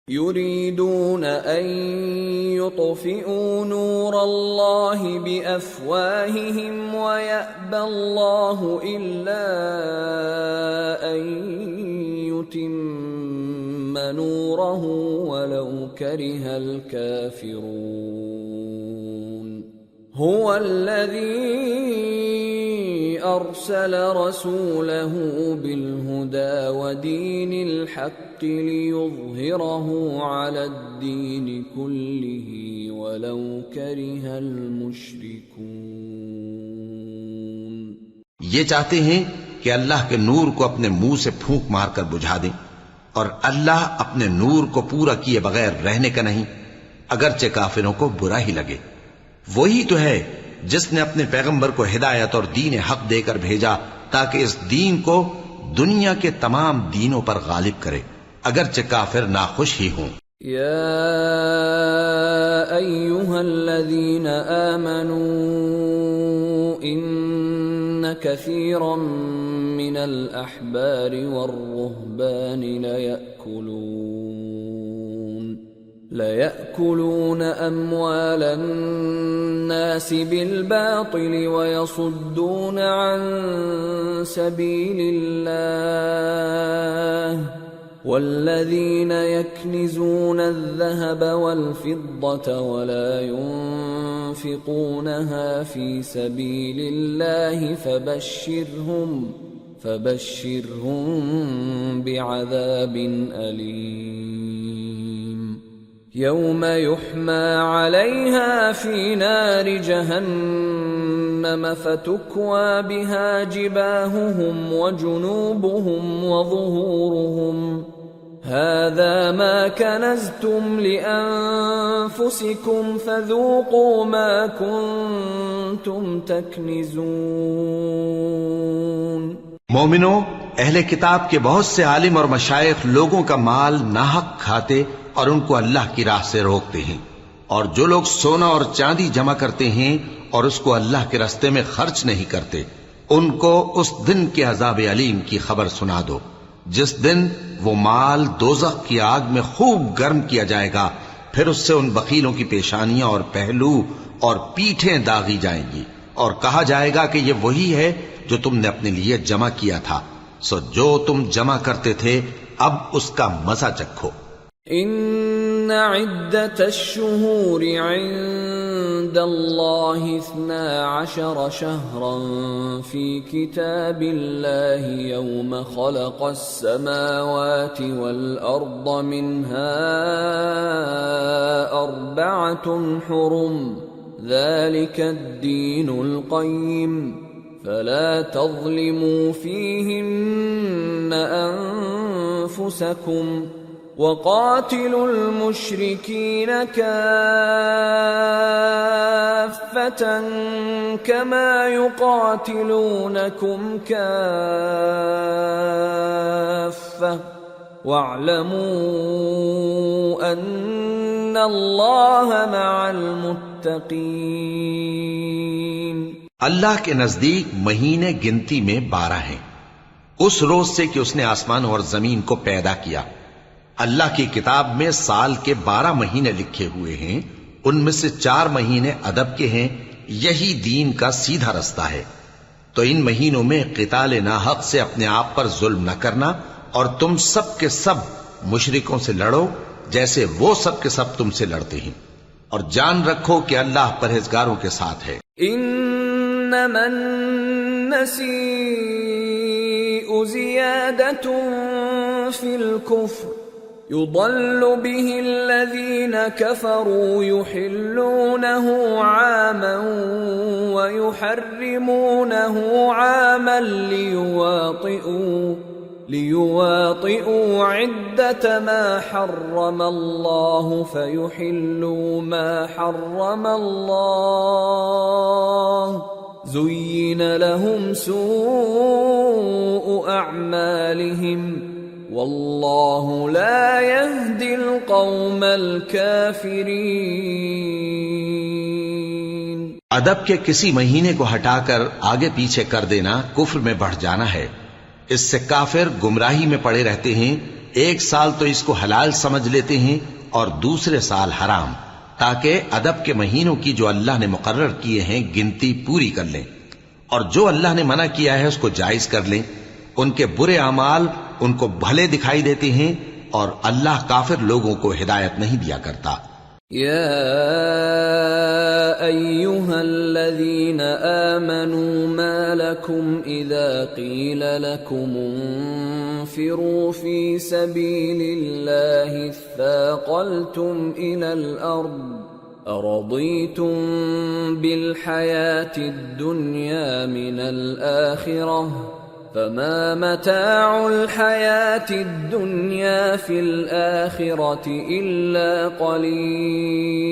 يريدون أن يطفئوا نور الله بأفواههم ويأبى الله إلا أن يتم نوره ولو كره الكافرون هو الذي أرسل رسوله بالهدى ودين الحق ليظهره على الدين كله ولو كره المشركون. یہ چاہتے ہیں کہ اللہ کے نور کو اپنے منہ سے پھونک مار کر بجھا دیں، اور اللہ اپنے نور کو پورا کیے بغیر رہنے کا نہیں، اگرچہ کافروں کو برا ہی لگے. وہی تو ہے جس نے اپنے پیغمبر کو ہدایت اور دین حق دے کر بھیجا تاکہ اس دین کو دنیا کے تمام دینوں پر غالب کرے، اگرچہ کافر ناخوش ہی ہوں. یا ایھا الذین آمنوا ان کثیرا من الاحبار والرہبان لَيَأْكُلُونَ أَمْوَالَ النَّاسِ بِالْبَاطِلِ وَيَصُدُّونَ عَن سَبِيلِ اللَّهِ وَالَّذِينَ يَكْنِزُونَ الذَّهَبَ وَالْفِضَّةَ وَلَا يُنْفِقُونَهَا فِي سَبِيلِ اللَّهِ فَبَشِّرْهُم بِعَذَابٍ أَلِيمٍ. يوم يحمى عليها في نار جهنم فتكوى بها جباههم وجنوبهم وظهورهم هذا ما كنزتم لأنفسكم فذوقوا ما كنتم تكنزون. مومنو، اہل کتاب کے بہت سے عالم اور مشائخ لوگوں کا مال ناحق کھاتے اور ان کو اللہ کی راہ سے روکتے ہیں، اور جو لوگ سونا اور چاندی جمع کرتے ہیں اور اس کو اللہ کے راستے میں خرچ نہیں کرتے، ان کو اس دن کے عذاب علیم کی خبر سنا دو، جس دن وہ مال دوزخ کی آگ میں خوب گرم کیا جائے گا، پھر اس سے ان بخیلوں کی پیشانیاں اور پہلو اور پیٹھیں داغی جائیں گی، اور کہا جائے گا کہ یہ وہی ہے جو تم نے اپنے لیے جمع کیا تھا، سو جو تم جمع کرتے تھے اب اس کا مزہ چکھو. ان عدة الشهور عند الله 12 شهرا في كتاب الله يوم خلق السماوات والأرض منها 4 حرم ذلك الدين القيم فلا تظلموا فيهن أنفسكم وقاتلوا المشركين كافة كما يقاتلونكم كافة واعلموا أن الله مع المتقين. اللہ کے نزدیک مہینے گنتی میں 12 ہیں، اس روز سے کہ اس نے آسمان اور زمین کو پیدا کیا. اللہ کی کتاب میں سال کے 12 مہینے لکھے ہوئے ہیں، ان میں سے 4 مہینے ادب کے ہیں، یہی دین کا سیدھا رستہ ہے. تو ان مہینوں میں قتال ناحق سے اپنے آپ پر ظلم نہ کرنا، اور تم سب کے سب مشرکوں سے لڑو جیسے وہ سب کے سب تم سے لڑتے ہیں، اور جان رکھو کہ اللہ پرہیزگاروں کے ساتھ ہے. انما النسیء زیادۃ فی الکفر يضل به الذين كفروا يحلونه عاما ويحرمونه عاما ليواطئوا عدة ما حرم الله فيحلوا ما حرم الله زين لهم سوء أعمالهم واللہ لا يهدی القوم الکافرین. ادب کے کسی مہینے کو ہٹا کر آگے پیچھے کر دینا کفر میں بڑھ جانا ہے. اس سے کافر گمراہی میں پڑے رہتے ہیں، ایک سال تو اس کو حلال سمجھ لیتے ہیں اور دوسرے سال حرام، تاکہ ادب کے مہینوں کی جو اللہ نے مقرر کیے ہیں گنتی پوری کر لیں، اور جو اللہ نے منع کیا ہے اس کو جائز کر لیں۔ ان کے برے اعمال ان کو بھلے دکھائی دیتے ہیں، اور اللہ کافر لوگوں کو ہدایت نہیں دیا کرتا۔ يا أيها الذين آمنوا ما لكم إذا قيل لكم انفروا في سبيل الله اثاقلتم إلى الأرض أرضيتم بالحياة الدنيا من الآخرة فما متاع الحياة الدنيا في الآخرة إلا قليل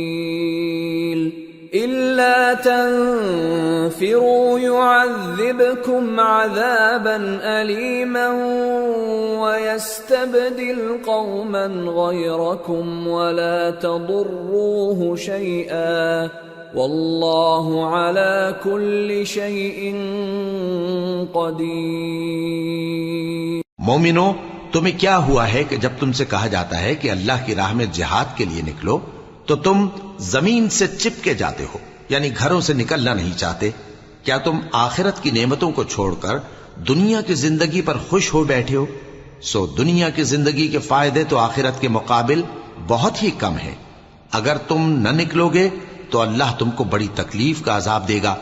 إلا تنفروا يعذبكم عذابا أليما ويستبدل قوما غيركم ولا تضروه شيئا واللہ علی کل شیء قدیر۔ مومنو، تمہیں کیا ہوا ہے کہ جب تم سے کہا جاتا ہے کہ اللہ کی راہ میں جہاد کے لیے نکلو تو تم زمین سے چپکے جاتے ہو، یعنی گھروں سے نکلنا نہیں چاہتے؟ کیا تم آخرت کی نعمتوں کو چھوڑ کر دنیا کی زندگی پر خوش ہو بیٹھے ہو؟ سو دنیا کی زندگی کے فائدے تو آخرت کے مقابل بہت ہی کم ہے۔ اگر تم نہ نکلو گے تو اللہ تم کو بڑی تکلیف کا عذاب دے گا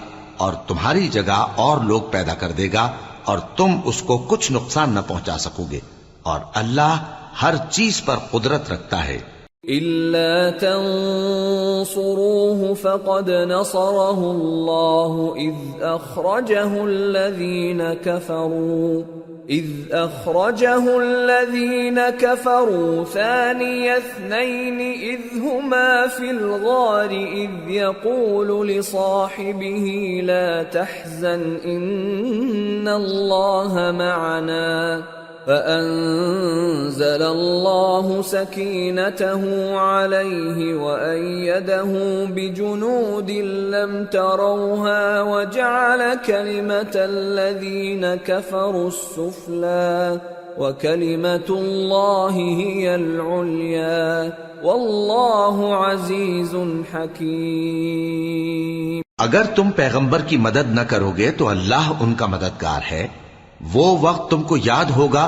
اور تمہاری جگہ اور لوگ پیدا کر دے گا اور تم اس کو کچھ نقصان نہ پہنچا سکو گے، اور اللہ ہر چیز پر قدرت رکھتا ہے۔ إِلَّا تَنصُرُوهُ فَقَدْ نَصَرَهُ اللَّهُ إِذْ أَخْرَجَهُ الَّذِينَ كَفَرُوا ثَانِيَ اثْنَيْنِ إِذْ هُمَا فِي الْغَارِ إِذْ يَقُولُ لِصَاحِبِهِ لَا تَحْزَنْ إِنَّ اللَّهَ مَعَنَا فَأَنزَلَ اللَّهُ سَكِينَتَهُ عَلَيْهِ وَأَيَّدَهُ بِجُنُودٍ لَّمْ تَرَوْهَا وَجَعَلَ كَلِمَةَ الَّذِينَ كَفَرُوا السُّفْلَى وَكَلِمَةُ اللَّهِ هِيَ الْعُلْيَا وَاللَّهُ عَزِيزٌ حَكِيمٌ۔ اگر تم پیغمبر کی مدد نہ کرو گے تو اللہ ان کا مددگار ہے۔ وہ وقت تم کو یاد ہوگا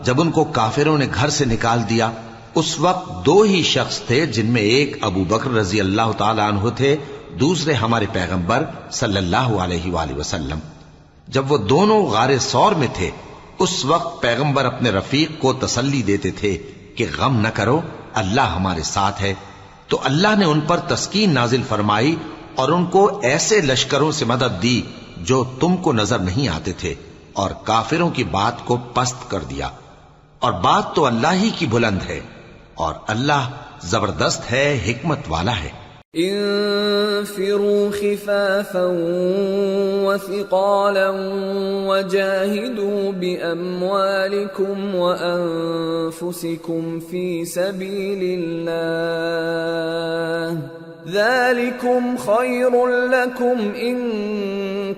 جب ان کو کافروں نے گھر سے نکال دیا۔ اس وقت دو ہی شخص تھے، جن میں ایک ابو بکر رضی اللہ تعالی عنہ تھے، دوسرے ہمارے پیغمبر صلی اللہ علیہ وآلہ وسلم۔ جب وہ دونوں غار ثور میں تھے، اس وقت پیغمبر اپنے رفیق کو تسلی دیتے تھے کہ غم نہ کرو، اللہ ہمارے ساتھ ہے۔ تو اللہ نے ان پر تسکین نازل فرمائی اور ان کو ایسے لشکروں سے مدد دی جو تم کو نظر نہیں آتے تھے، اور کافروں کی بات کو پست کر دیا، اور بات تو اللہ ہی کی بلند ہے، اور اللہ زبردست ہے، حکمت والا ہے۔ انفروا خفافا وثقالا وجاهدوا بأموالكم وأنفسكم في سبيل الله ذلكم خير لكم إن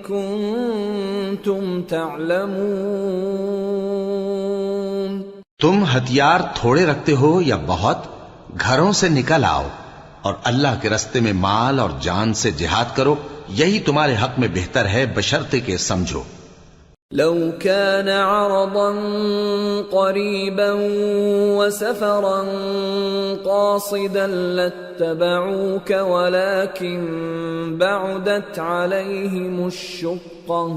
كنتم تعلمون۔ تم ہتھیار تھوڑے رکھتے ہو یا بہت، گھروں سے نکل آؤ اور اللہ کے راستے میں مال اور جان سے جہاد کرو، یہی تمہارے حق میں بہتر ہے، بشرطے کہ سمجھو۔ لو كان عرضا قريبا وسفرا قاصدا لاتبعوك ولكن بعدت عليهم الشقة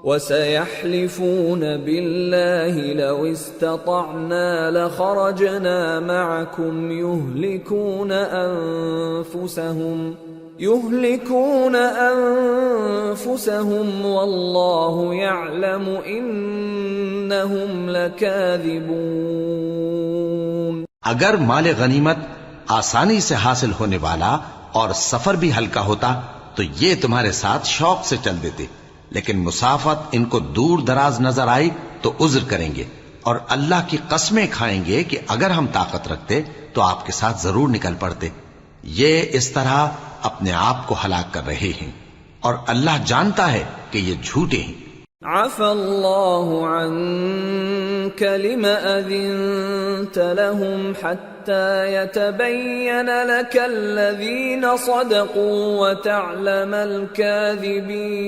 وسيحلفون بالله لو استطعنا لخرجنا معكم يهلكون أنفسهم والله يعلم إنهم لكاذبون۔ اگر مال غنیمت آسانی سے حاصل ہونے والا اور سفر بھی ہلکا ہوتا تو یہ تمہارے ساتھ شوق سے چل دیتے، لیکن مسافت ان کو دور دراز نظر آئی تو عذر کریں گے، اور اللہ کی قسمیں کھائیں گے کہ اگر ہم طاقت رکھتے تو آپ کے ساتھ ضرور نکل پڑتے۔ یہ اس طرح اپنے آپ کو ہلاک کر رہے ہیں، اور اللہ جانتا ہے کہ یہ جھوٹے ہیں۔ عفا اللہ عنکم لم أذنت لهم حتى يتبين لك الذين صدقوا وتعلم الكاذبين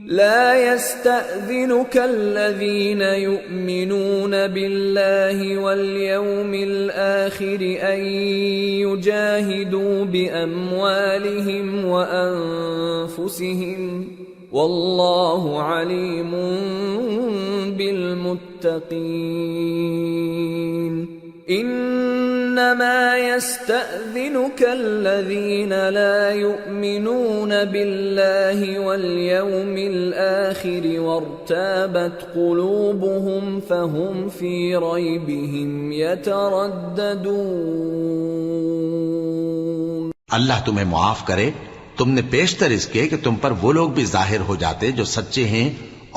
لا يستأذنك الذين يؤمنون بالله واليوم الآخر أن يجاهدوا بأموالهم وأنفسهم والله عليم بالمتقين إنما يستأذنك الذين لا يؤمنون بالله واليوم الآخر وارتابت قلوبهم فهم في ريبهم يترددون. اللہ تمہیں معاف کرے. تم نے پیشتر اس کے کہ تم پر وہ لوگ بھی ظاہر ہو جاتے جو سچے ہیں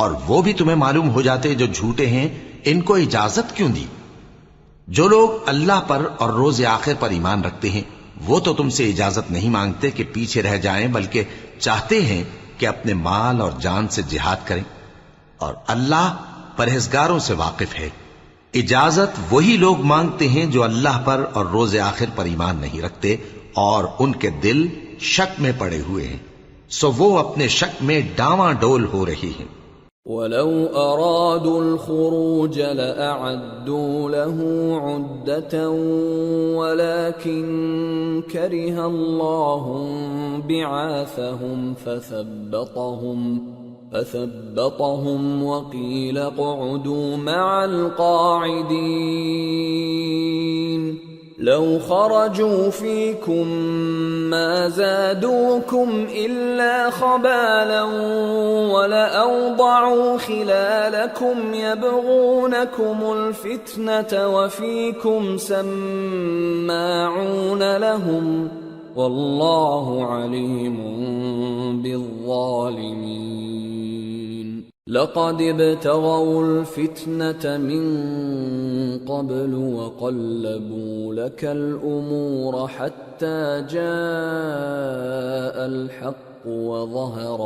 اور وہ بھی تمہیں معلوم ہو جاتے جو جھوٹے ہیں. ان کو اجازت کیوں دی؟ جو لوگ اللہ پر اور روز آخر پر ایمان رکھتے ہیں وہ تو تم سے اجازت نہیں مانگتے کہ پیچھے رہ جائیں، بلکہ چاہتے ہیں کہ اپنے مال اور جان سے جہاد کریں، اور اللہ پرہیزگاروں سے واقف ہے. اجازت وہی لوگ مانگتے ہیں جو اللہ پر اور روز آخر پر ایمان نہیں رکھتے اور ان کے دل شک میں پڑے ہوئے ہیں، سو وہ اپنے شک میں ڈاواں ڈول ہو رہی ہیں. وَلَوْ أَرَادُوا الْخُرُوجَ لَأَعَدُّوا لَهُ عُدَّةً وَلَكِنْ كَرِهَ اللَّهُ بِعَاثَهُمْ فَثَبَّطَهُمْ وَقِيلَ اقْعُدُوا مَعَ الْقَاعِدِينَ لو خرجوا فيكم ما زادوكم إلا خبالا ولأوضعوا خلالكم يبغونكم الفتنة وفيكم سماعون لهم والله عليم بالظالمين. لقد ابتغوا الفتنة من قبل وقلبوا لك الأمور حتى جاء الحق وظهر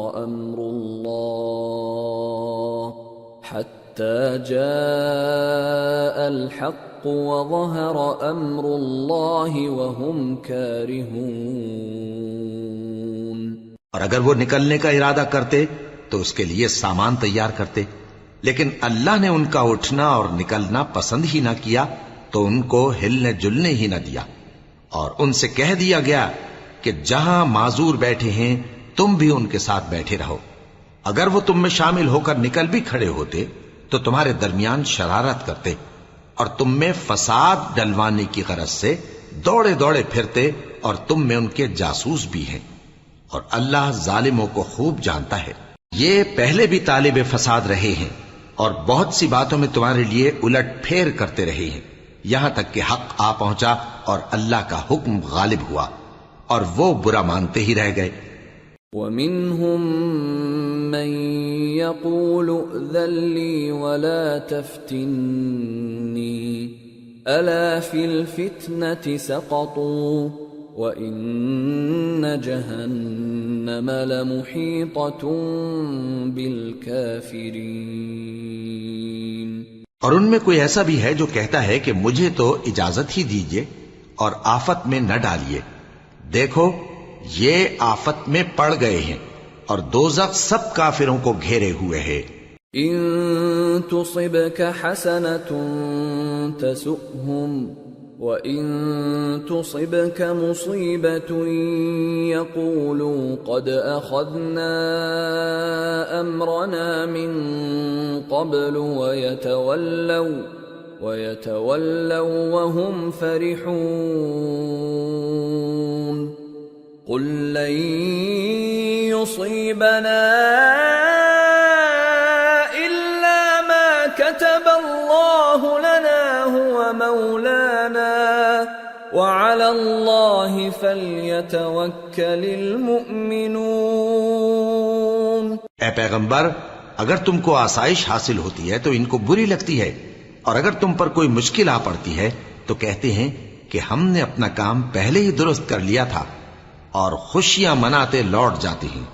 أمر الله وهم كارهون. اور اگر وہ نکلنے کا ارادہ کرتے تو اس کے لیے سامان تیار کرتے، لیکن اللہ نے ان کا اٹھنا اور نکلنا پسند ہی نہ کیا تو ان کو ہلنے جلنے ہی نہ دیا، اور ان سے کہہ دیا گیا کہ جہاں معذور بیٹھے ہیں تم بھی ان کے ساتھ بیٹھے رہو. اگر وہ تم میں شامل ہو کر نکل بھی کھڑے ہوتے تو تمہارے درمیان شرارت کرتے اور تم میں فساد ڈلوانے کی غرض سے دوڑے دوڑے پھرتے، اور تم میں ان کے جاسوس بھی ہیں، اور اللہ ظالموں کو خوب جانتا ہے. یہ پہلے بھی طالب فساد رہے ہیں اور بہت سی باتوں میں تمہارے لیے الٹ پھیر کرتے رہے ہیں، یہاں تک کہ حق آ پہنچا اور اللہ کا حکم غالب ہوا اور وہ برا مانتے ہی رہ گئے. وَمِنْهُمْ مَنْ يَقُولُ ائْذَنْ لِي وَلَا تَفْتِنِّي أَلَا فِي الْفِتْنَةِ سَقَطُوا وَإِنَّ جَهَنَّمَ لَمُحِيطَةٌ بِالْكَافِرِينَ. اور ان میں کوئی ایسا بھی ہے جو کہتا ہے کہ مجھے تو اجازت ہی دیجئے اور آفت میں نہ ڈالیے. دیکھو یہ آفت میں پڑ گئے ہیں اور دوزخ سب کافروں کو گھیرے ہوئے ہے. ان تصبك حسنة تسؤهم وَإِن تُصِبْكَ مُصِيبَةٌ يَقُولُوا قَدْ أَخَذْنَا أَمْرَنَا مِنْ قَبْلُ وَيَتَوَلَّوْا وَهُمْ فَرِحُونَ. قُلْ لَنْ يُصِيبَنَا إِلَّا مَا كَتَبَ اللَّهُ لَنَا هُوَ مَوْلَانَا وَعَلَى اللَّهِ فَلْيَتَوَكَّلِ الْمُؤْمِنُونَ. اے پیغمبر، اگر تم کو آسائش حاصل ہوتی ہے تو ان کو بری لگتی ہے، اور اگر تم پر کوئی مشکل آ پڑتی ہے تو کہتے ہیں کہ ہم نے اپنا کام پہلے ہی درست کر لیا تھا، اور خوشیاں مناتے لوٹ جاتے ہیں.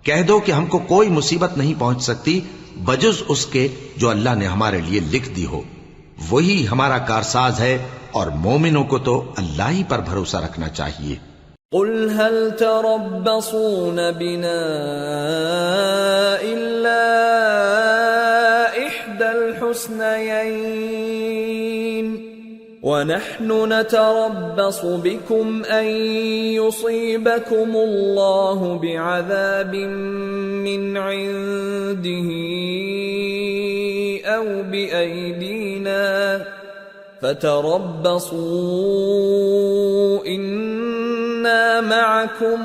کہہ دو کہ ہم کو کوئی مصیبت نہیں پہنچ سکتی بجز اس کے جو اللہ نے ہمارے لیے لکھ دی ہو. وہی ہمارا کارساز ہے اور مومنوں کو تو اللہ ہی پر بھروسہ رکھنا چاہیے. قل هل تربصون بنا إلا إحدى الحسنيين ونحن نتربص بكم أن يصيبكم الله بعذاب من عنده أو بأيدينا فتربصوا إنا معكم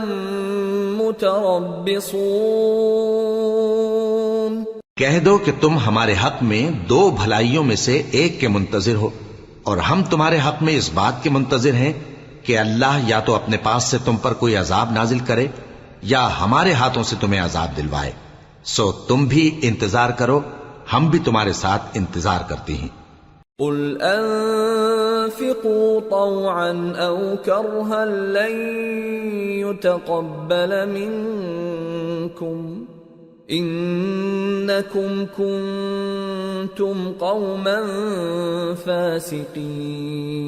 متربصون. کہہ دو کہ تم ہمارے حق میں دو بھلائیوں میں سے ایک کے منتظر ہو، اور ہم تمہارے حق میں اس بات کے منتظر ہیں کہ اللہ یا تو اپنے پاس سے تم پر کوئی عذاب نازل کرے یا ہمارے ہاتھوں سے تمہیں عذاب دلوائے. سو تم بھی انتظار کرو، ہم بھی تمہارے ساتھ انتظار کرتے ہیں. قل انفقوا طوعا او کرها لن يتقبل منكم انکم کنتم قوما فاسقین.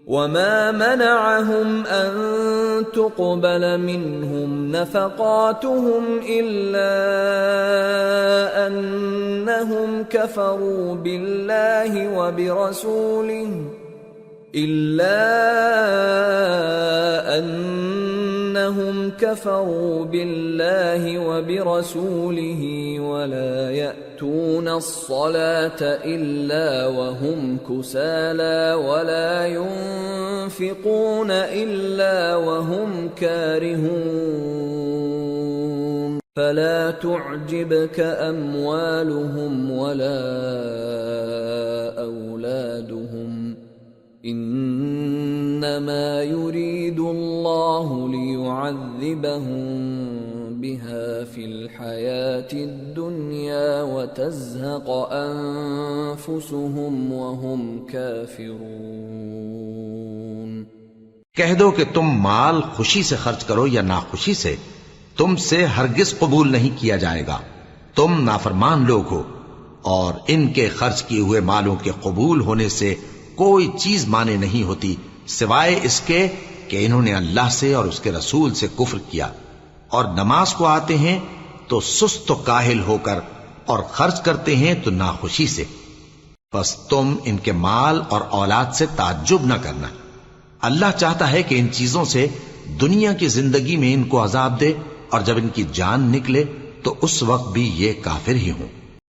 وما منعهم ان تقبل منهم نفقاتهم الا انهم كفروا بالله وبرسوله ولا يأتون الصلاة إلا وهم كسالى ولا ينفقون إلا وهم كارهون. فلا تعجبك أموالهم ولا أولادهم انما يريد الله ليعذبهم بها في الحياة الدنيا وتزهق انفسهم وهم كافرون. کہہ دو کہ تم مال خوشی سے خرچ کرو یا ناخوشی سے، تم سے ہرگز قبول نہیں کیا جائے گا. تم نافرمان لوگ ہو، اور ان کے خرچ کیے ہوئے مالوں کے قبول ہونے سے کوئی چیز مانے نہیں ہوتی سوائے اس کے کہ انہوں نے اللہ سے اور اس کے رسول سے کفر کیا، اور نماز کو آتے ہیں تو سست و کاہل ہو کر، اور خرچ کرتے ہیں تو ناخوشی سے. بس تم ان کے مال اور اولاد سے تعجب نہ کرنا. اللہ چاہتا ہے کہ ان چیزوں سے دنیا کی زندگی میں ان کو عذاب دے، اور جب ان کی جان نکلے تو اس وقت بھی یہ کافر ہی ہوں.